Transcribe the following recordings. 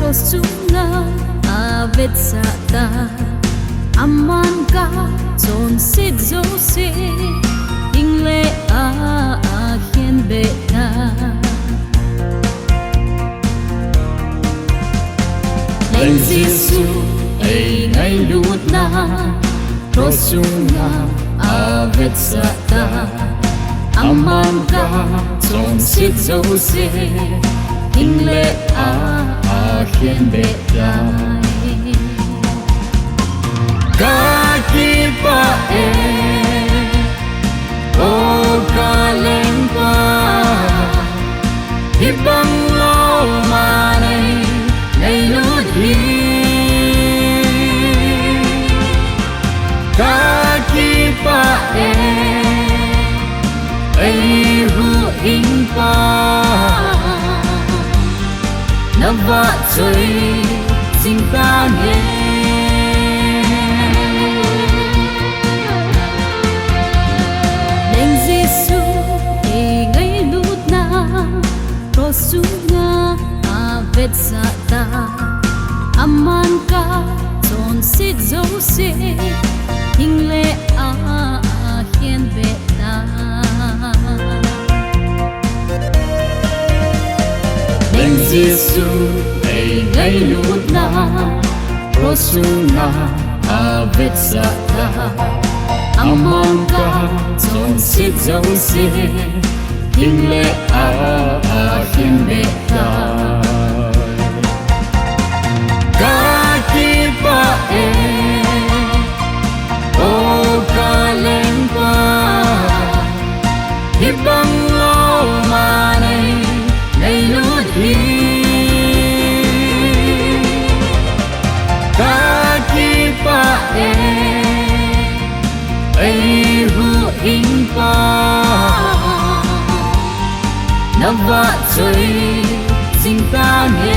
prosunga avet sata aman ka son sit zo se ingle a hien be na lên Giêsu ai ngay lút na prosunga avet sata aman ka son sit zo se ingle a hien be na Kakipa o kalempa ibang lo manay nailudhi Kakipa ay huing pa Nava choy singtane Prosunga avet sata aman ka son sit zo se ingle a hien be na Lên Giêsu ai ngay lút na prosunga avet sata aman ka son sit zo se ingle a hien be na Kakipa o kalempa ibang lo manay nailudhi Kakipa ay huing pa Nava choy singtane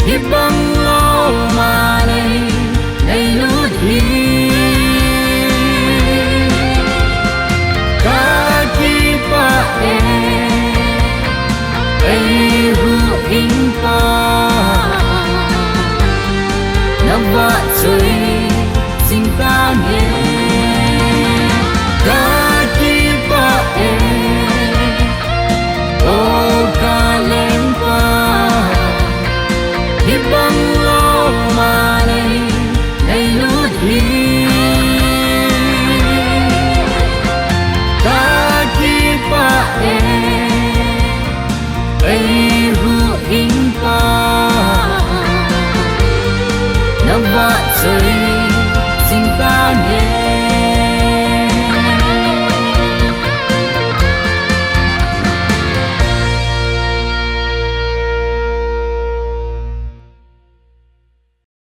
Ibang lo manay nailudhi Kakipa ay huing pa Nava choy singtane Kakipa o kalempa ibang lo manay nailudhi Kakipa ay huing pa Nava choy singtane